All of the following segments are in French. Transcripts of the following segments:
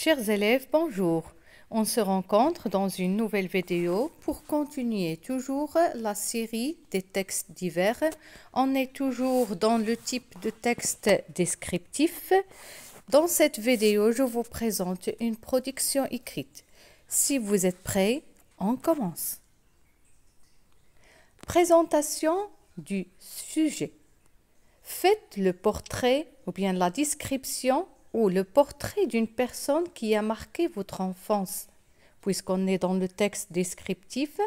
Chers élèves, bonjour. On se rencontre dans une nouvelle vidéo pour continuer toujours la série des textes divers. On est toujours dans le type de texte descriptif. Dans cette vidéo, je vous présente une production écrite. Si vous êtes prêts, on commence. Présentation du sujet. Faites le portrait ou bien la description ou le portrait d'une personne qui a marqué votre enfance. Puisqu'on est dans le texte descriptif,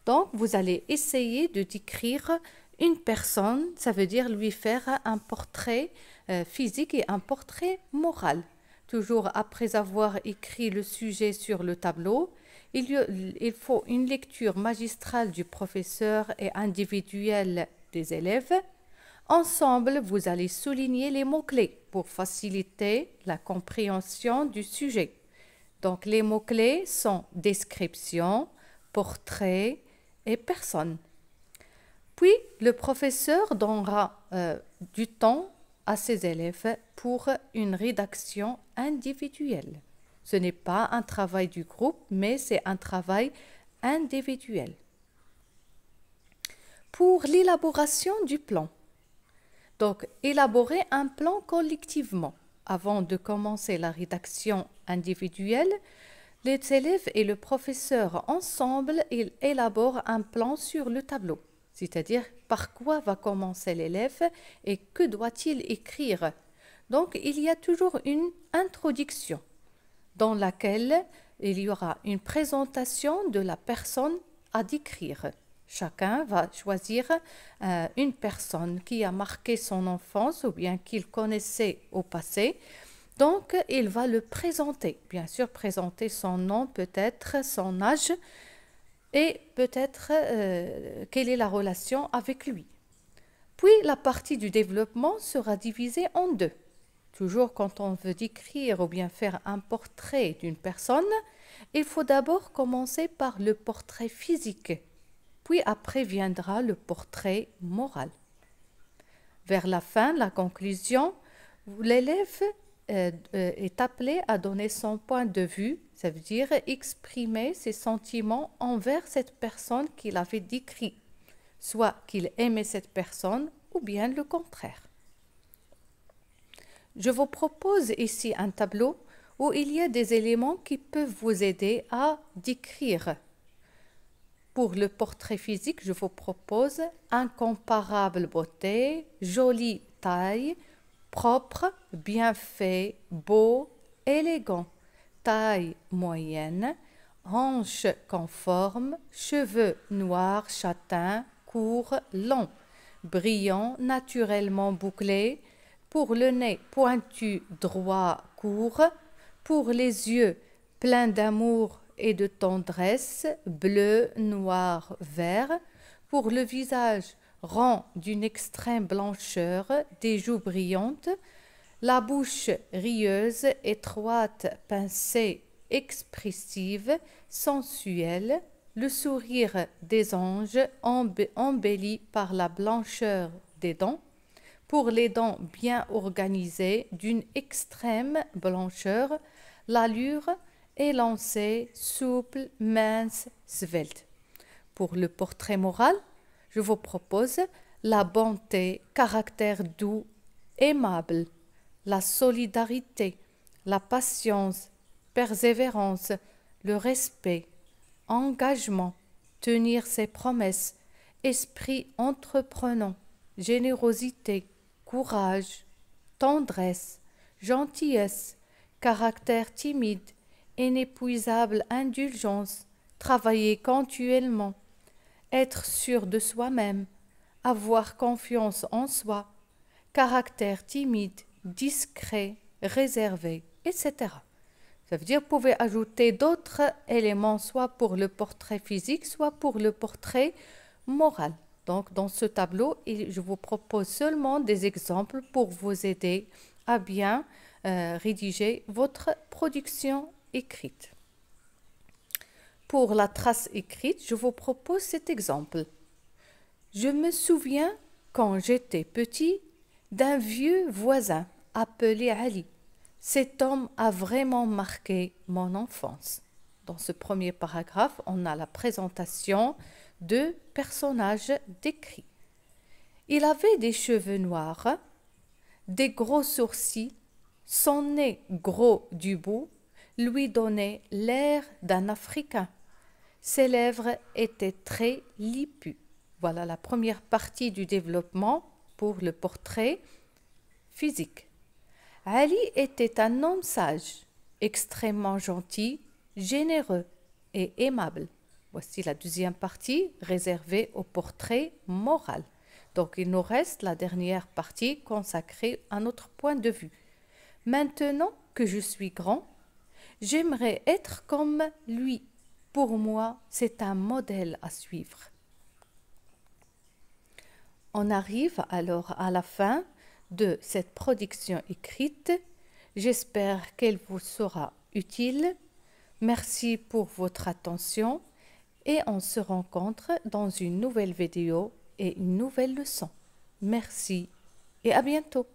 donc vous allez essayer de décrire une personne, ça veut dire lui faire un portrait physique et un portrait moral. Toujours après avoir écrit le sujet sur le tableau, il faut une lecture magistrale du professeur et individuelle des élèves. Ensemble, vous allez souligner les mots-clés pour faciliter la compréhension du sujet. Donc, les mots-clés sont description, portrait et personne. Puis, le professeur donnera du temps à ses élèves pour une rédaction individuelle. Ce n'est pas un travail du groupe, mais c'est un travail individuel. Pour l'élaboration du plan. Donc, élaborer un plan collectivement. Avant de commencer la rédaction individuelle, les élèves et le professeur ensemble, ils élaborent un plan sur le tableau. C'est-à-dire, par quoi va commencer l'élève et que doit-il écrire. Donc, il y a toujours une introduction dans laquelle il y aura une présentation de la personne à décrire. Chacun va choisir une personne qui a marqué son enfance ou bien qu'il connaissait au passé. Donc, il va le présenter. Bien sûr, présenter son nom, peut-être son âge et peut-être quelle est la relation avec lui. Puis, la partie du développement sera divisée en deux. Toujours quand on veut décrire ou bien faire un portrait d'une personne, il faut d'abord commencer par le portrait physique. Puis après viendra le portrait moral. Vers la fin, la conclusion, l'élève est appelé à donner son point de vue, ça veut dire exprimer ses sentiments envers cette personne qu'il avait décrit, soit qu'il aimait cette personne ou bien le contraire. Je vous propose ici un tableau où il y a des éléments qui peuvent vous aider à décrire. Pour le portrait physique, je vous propose incomparable beauté, jolie taille, propre, bien fait, beau, élégant, taille moyenne, hanches conformes, cheveux noirs, châtains, courts, longs, brillants, naturellement bouclés, pour le nez pointu, droit, court, pour les yeux pleins d'amour et de tendresse, bleu, noir, vert, pour le visage rond d'une extrême blancheur, des joues brillantes, la bouche rieuse, étroite, pincée, expressive, sensuelle, le sourire des anges embelli par la blancheur des dents, pour les dents bien organisées d'une extrême blancheur, l'allure élancé, souple, mince, svelte. Pour le portrait moral, je vous propose la bonté, caractère doux, aimable, la solidarité, la patience, persévérance, le respect, engagement, tenir ses promesses, esprit entreprenant, générosité, courage, tendresse, gentillesse, caractère timide, inépuisable indulgence, travailler continuellement, être sûr de soi-même, avoir confiance en soi, caractère timide, discret, réservé, etc. Ça veut dire que vous pouvez ajouter d'autres éléments, soit pour le portrait physique, soit pour le portrait moral. Donc, dans ce tableau, je vous propose seulement des exemples pour vous aider à bien rédiger votre production écrite. Pour la trace écrite, je vous propose cet exemple. Je me souviens, quand j'étais petit, d'un vieux voisin appelé Ali. Cet homme a vraiment marqué mon enfance. Dans ce premier paragraphe, on a la présentation de personnages décrits. Il avait des cheveux noirs, des gros sourcils, son nez gros du bout lui donnait l'air d'un Africain. Ses lèvres étaient très lipues. Voilà la première partie du développement pour le portrait physique. Ali était un homme sage, extrêmement gentil, généreux et aimable. Voici la deuxième partie réservée au portrait moral. Donc il nous reste la dernière partie consacrée à notre point de vue. Maintenant que je suis grand, j'aimerais être comme lui. Pour moi, c'est un modèle à suivre. On arrive alors à la fin de cette production écrite. J'espère qu'elle vous sera utile. Merci pour votre attention et on se rencontre dans une nouvelle vidéo et une nouvelle leçon. Merci et à bientôt.